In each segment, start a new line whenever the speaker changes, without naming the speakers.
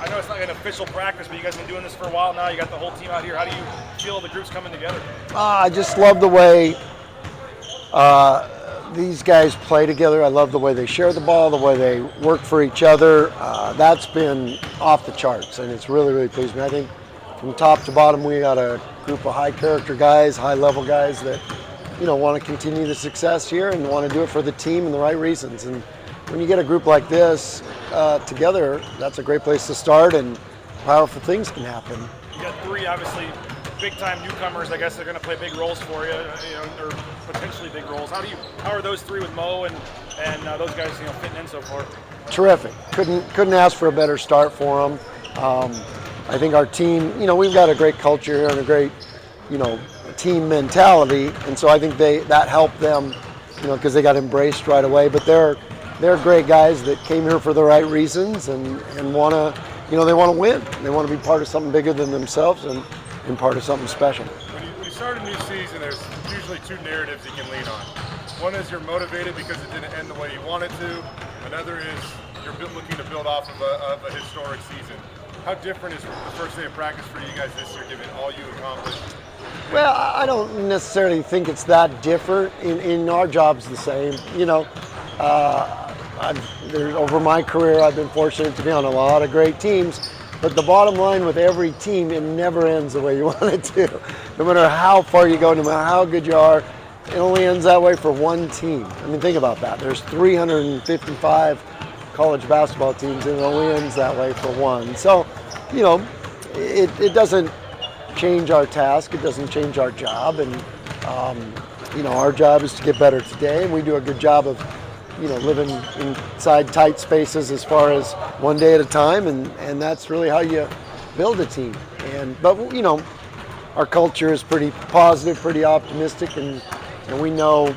I know it's not an official practice, but you guys have been doing this for a while now. You got the whole team out here. How do you feel the group's coming together?
I just love the way these guys play together. I love the way they share the ball, the way they work for each other. That's been off the charts, and it's really, really pleased me. I think from top to bottom, we got a group of high character guys, high level guys that want to continue the success here and want to do it for the team and the right reasons. And when you get a group like this together, that's a great place to start, and powerful things can happen.
You got three, obviously, big-time newcomers. I guess they're going to play big roles for you, or potentially big roles. How are those three with Mo and those guys, fitting in so far?
Terrific. Couldn't ask for a better start for them. I think our team, we've got a great culture here and a great, team mentality, and so I think that helped them, because they got embraced right away. But they're great guys that came here for the right reasons and want to, they want to win. They want to be part of something bigger than themselves and part of something special.
When you start a new season, there's usually two narratives you can lean on. One is you're motivated because it didn't end the way you wanted to. Another is you're looking to build off of a historic season. How different is the first day of practice for you guys this year, given all you accomplished?
Well, I don't necessarily think it's that different. In our job's the same. Over my career, I've been fortunate to be on a lot of great teams. But the bottom line with every team, it never ends the way you want it to. No matter how far you go, no matter how good you are, it only ends that way for one team. I mean, think about that. There's 355 college basketball teams, and it only ends that way for one. So, it doesn't change our task. It doesn't change our job. And, our job is to get better today, and we do a good job of living inside tight spaces as far as one day at a time, and that's really how you build a team. But our culture is pretty positive, pretty optimistic, and we know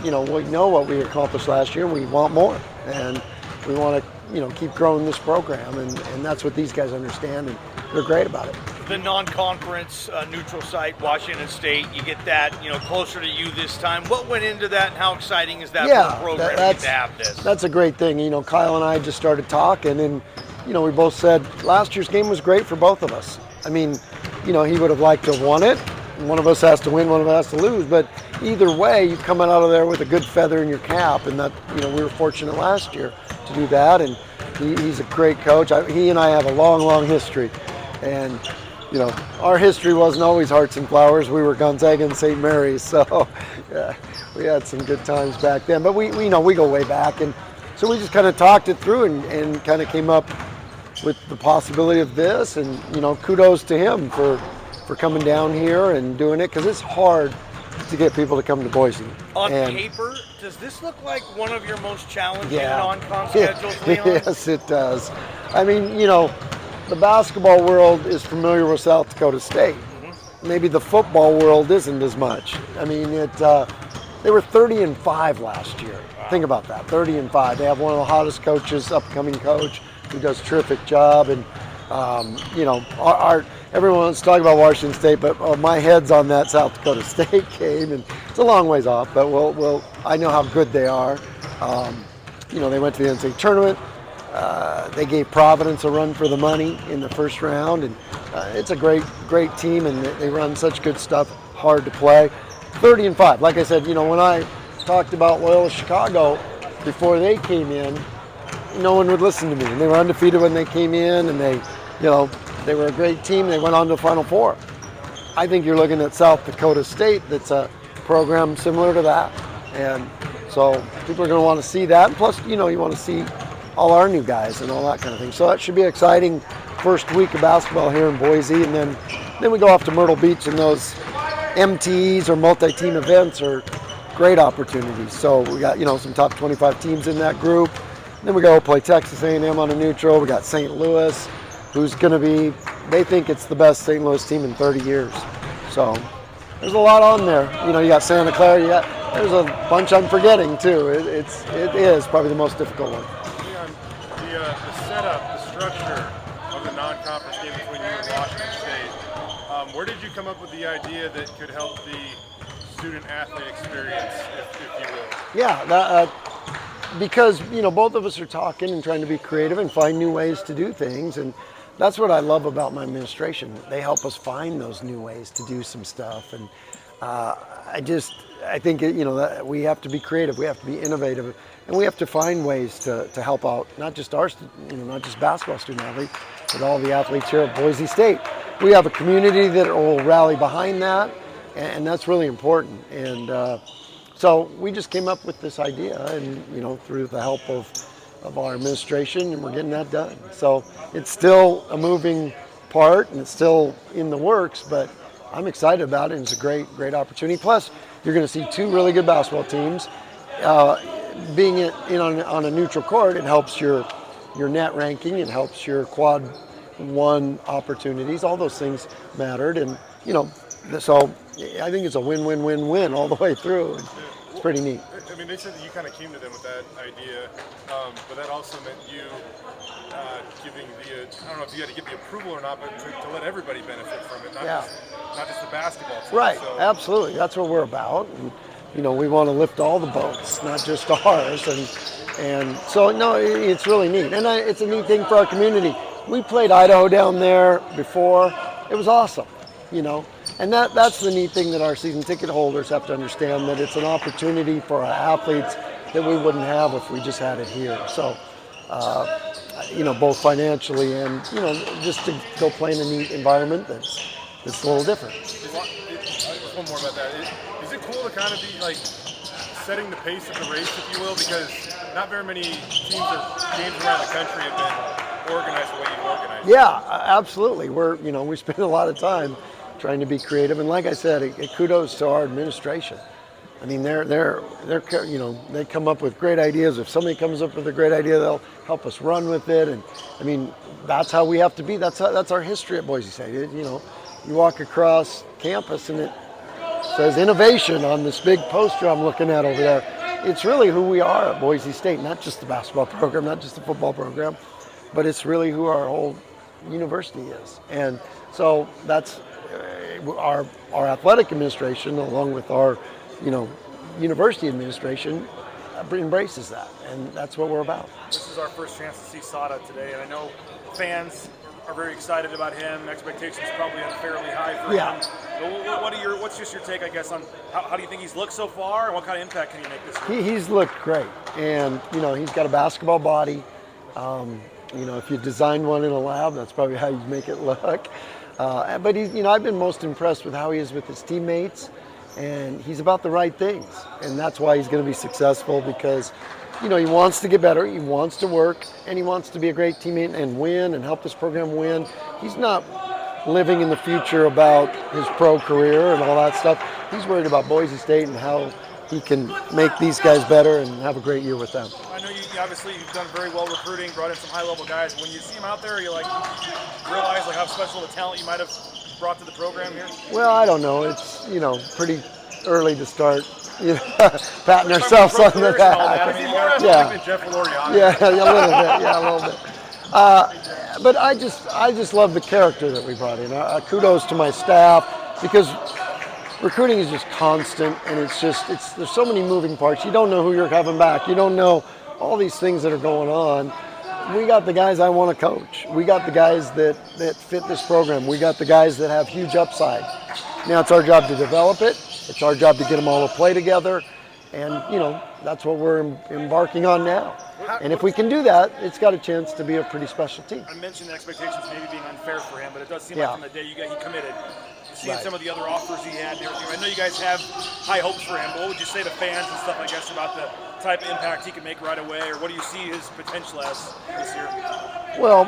what we accomplished last year, and we want more, and we want to keep growing this program, and that's what these guys understand, and they're great about it.
The non-conference neutral site, Washington State, you get that closer to you this time. What went into that, and how exciting is that for the program to have this?
That's a great thing. Kyle and I just started talking, and we both said last year's game was great for both of us. I mean, he would have liked to have won it. One of us has to win, one of us has to lose. But either way, you're coming out of there with a good feather in your cap, and that we were fortunate last year to do that. And he's a great coach. He and I have a long, long history, and our history wasn't always hearts and flowers. We were Gonzaga and St. Mary's, so yeah, we had some good times back then. But we go way back, and so we just kind of talked it through and kind of came up with the possibility of this. And kudos to him for coming down here and doing it, because it's hard to get people to come to Boise.
On paper, does this look like one of your most challenging non-con schedules, Leon?
Yes, it does. I mean, the basketball world is familiar with South Dakota State. Mm-hmm. Maybe the football world isn't as much. I mean, they were 30-5 last year. Wow. Think about that, 30-5. They have one of the hottest coaches, upcoming coach, who does a terrific job. And everyone wants to talk about Washington State, but my head's on that South Dakota State game, and it's a long ways off. But I know how good they are. They went to the NCAA tournament. They gave Providence a run for the money in the first round, and it's a great team, and they run such good stuff, hard to play. 30-5. Like I said, when I talked about Loyola Chicago before they came in, no one would listen to me. And they were undefeated when they came in, and they were a great team. They went on to the Final Four. I think you're looking at South Dakota State that's a program similar to that. And so people are going to want to see that. And plus, you want to see all our new guys and all that kind of thing. So that should be an exciting first week of basketball here in Boise. And then we go off to Myrtle Beach, and those MTEs or multi-team events are great opportunities. So we got, some top 25 teams in that group. Then we go play Texas A&M on a neutral. We got St. Louis, who's going to be, they think it's the best St. Louis team in 30 years. So there's a lot on there. You got Santa Clara. There's a bunch I'm forgetting too. It is probably the most difficult one.
The setup, the structure of the non-conference game between you and Washington State, where did you come up with the idea that could help the student-athlete experience, if you will?
Yeah, because, both of us are talking and trying to be creative and find new ways to do things. And that's what I love about my administration. They help us find those new ways to do some stuff. And I think, that we have to be creative, we have to be innovative, and we have to find ways to help out, not just not just basketball student athletes, but all the athletes here at Boise State. We have a community that will rally behind that, and that's really important. And so we just came up with this idea, and through the help of our administration, and we're getting that done. So it's still a moving part, and it's still in the works, but I'm excited about it, and it's a great opportunity. Plus, you're going to see two really good basketball teams. Being on a neutral court, it helps your net ranking, it helps your quad one opportunities. All those things mattered, and so I think it's a win-win-win-win all the way through. It's pretty neat.
I mean, they said that you kind of came to them with that idea, but that also meant you giving I don't know if you had to give the approval or not, but to let everybody benefit from it, not just the basketball team.
Right,
so.
Absolutely. That's what we're about. And, we want to lift all the boats, not just ours. And so, no, it's really neat. And it's a neat thing for our community. We played Idaho down there before. It was awesome, And that's the neat thing that our season ticket holders have to understand, that it's an opportunity for our athletes that we wouldn't have if we just had it here. So, both financially and, just to go play in a neat environment that's a little different.
Just one more about that. Is it cool to kind of be like setting the pace of the race, if you will, because not very many teams or games around the country have been organized the way you've organized?
Yeah, absolutely. We spend a lot of time trying to be creative, and like I said, kudos to our administration. I mean, they come up with great ideas. If somebody comes up with a great idea, they'll help us run with it. And I mean, that's how we have to be. That's our history at Boise State. You walk across campus and it says innovation on this big poster I'm looking at over there. It's really who we are at Boise State, not just the basketball program, not just the football program, but it's really who our whole university is. And so that's our athletic administration, along with our university administration, embraces that, and that's what we're about.
This is our first chance to see Sada today, and I know fans are very excited about him. Expectations probably unfairly high for him. But what's just your take, I guess, on how do you think he's looked so far, and what kind of impact can he make this year?
He's looked great, and he's got a basketball body. If you designed one in a lab, that's probably how you make it look. But I've been most impressed with how he is with his teammates, and he's about the right things, and that's why he's going to be successful, because he wants to get better, he wants to work, and he wants to be a great teammate and win and help this program win. He's not living in the future about his pro career and all that stuff. He's worried about Boise State and how he can make these guys better and have a great year with them.
I know you've done very well recruiting, brought in some high-level guys. When you see him out there, you realize how special the talent you might have brought to the program here?
Well, I don't know. It's pretty early to start patting ourselves on the back. A little bit. But I just love the character that we brought in. Kudos to my staff, because recruiting is just constant, and there's so many moving parts. You don't know who you're having back. You don't know all these things that are going on. We got the guys I want to coach. We got the guys that fit this program. We got the guys that have huge upside. Now it's our job to develop it. It's our job to get them all to play together. And, that's what we're embarking on now. And if we can do that, it's got a chance to be a pretty special team.
I mentioned the expectations maybe being unfair for him, but it does seem like from the day he committed, seeing some of the other offers he had and everything. I know you guys have high hopes for him, but what would you say to fans and stuff, I guess, about the type of impact he can make right away, or what do you see his potential as this year?
Well,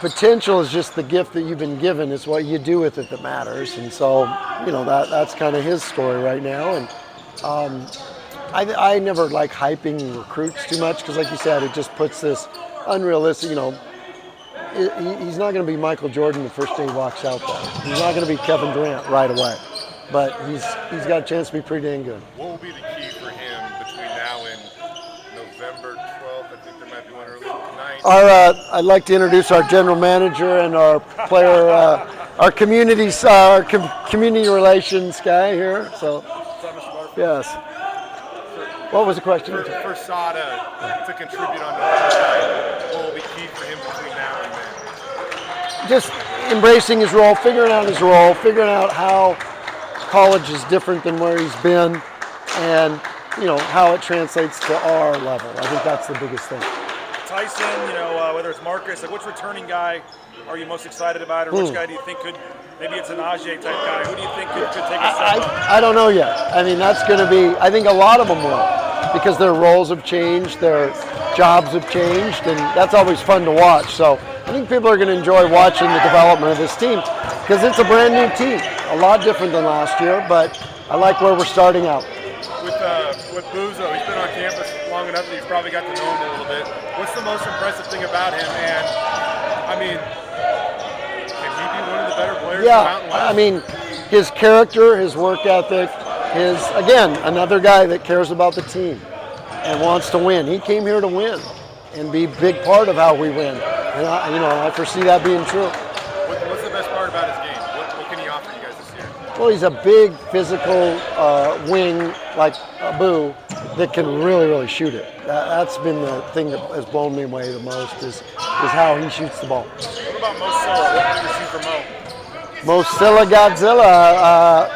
potential is just the gift that you've been given. It's what you do with it that matters. And so, that's kind of his story right now. And I never like hyping recruits too much, because like you said, it just puts this unrealistic, he's not going to be Michael Jordan the first day he walks out there. He's not going to be Kevin Durant right away. But he's got a chance to be pretty dang good.
What will be the key for him between now and November 12th? I think there might be one earlier tonight.
I'd like to introduce our general manager and our player, our community relations guy here. So, yes. What was the question?
For Sada to contribute on the other side, what will be key for him between now and then?
Just embracing his role, figuring out how college is different than where he's been, and how it translates to our level. I think that's the biggest thing.
Tyson, whether it's Marcus, like which returning guy are you most excited about, or which guy do you think could? Maybe it's an Ajay type guy. Who do you think could take a step up?
I don't know yet. I mean, that's going to be. I think a lot of them will, because their roles have changed, their jobs have changed, and that's always fun to watch. So I think people are going to enjoy watching the development of this team, because it's a brand new team, a lot different than last year. But I like where we're starting out.
With Buzo, he's been on campus long enough that you've probably got to know him a little bit. What's the most impressive thing about him? And I mean, can he be one of the better players in the Mountain West?
I mean, his character, his work ethic, again, another guy that cares about the team and wants to win. He came here to win and be a big part of how we win. And I foresee that being true.
What's the best part about his game? What can he offer you guys this year?
Well, he's a big physical wing like Abu that can really, really shoot it. That's been the thing that has blown me away the most is how he shoots the ball.
What about Mo Silla? What have you seen from Mo?
Mo Silla Godzilla,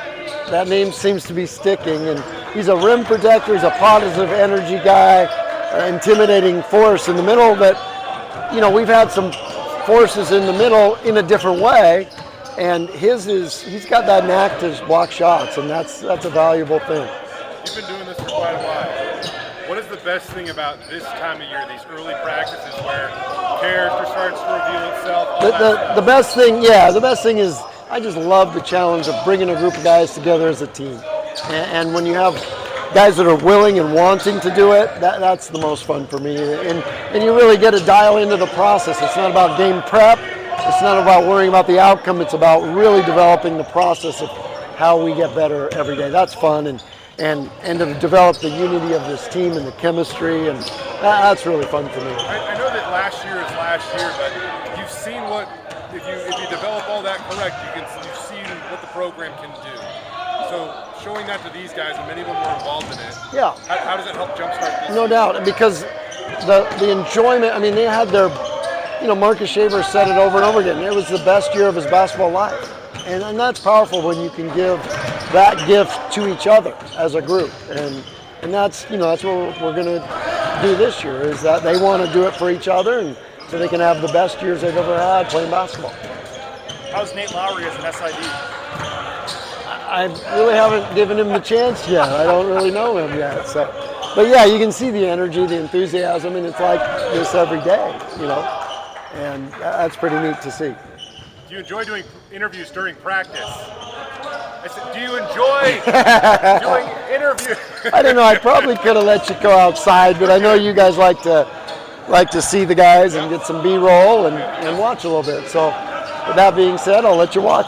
that name seems to be sticking, and he's a rim protector, he's a positive energy guy, intimidating force in the middle that, we've had some forces in the middle in a different way, and he's got that knack to block shots, and that's a valuable thing.
You've been doing this for quite a while. What is the best thing about this time of year, these early practices where character starts to reveal itself?
The best thing is I just love the challenge of bringing a group of guys together as a team. And when you have guys that are willing and wanting to do it, that's the most fun for me. And you really get to dial into the process. It's not about game prep. It's not about worrying about the outcome. It's about really developing the process of how we get better every day. That's fun, and to develop the unity of this team and the chemistry, and that's really fun for me.
I know that last year is last year, but you've seen what if you develop all that correct, you've seen what the program can do. So showing that to these guys, and many of them were involved in it.
Yeah.
How does it help jumpstart this?
No doubt, because the enjoyment. I mean, they had their. Marcus Shaver said it over and over again. It was the best year of his basketball life. And that's powerful when you can give that gift to each other as a group. And that's what we're going to do this year, is that they want to do it for each other, and so they can have the best years they've ever had playing basketball.
How's Nate Lowry as an SID?
I really haven't given him the chance yet. I don't really know him yet. But yeah, you can see the energy, the enthusiasm, and it's like this every day, and that's pretty neat to see.
Do you enjoy doing interviews during practice? I said, do you enjoy doing interviews?
I don't know. I probably could have let you go outside, but I know you guys like to see the guys and get some B-roll and watch a little bit. So with that being said, I'll let you watch.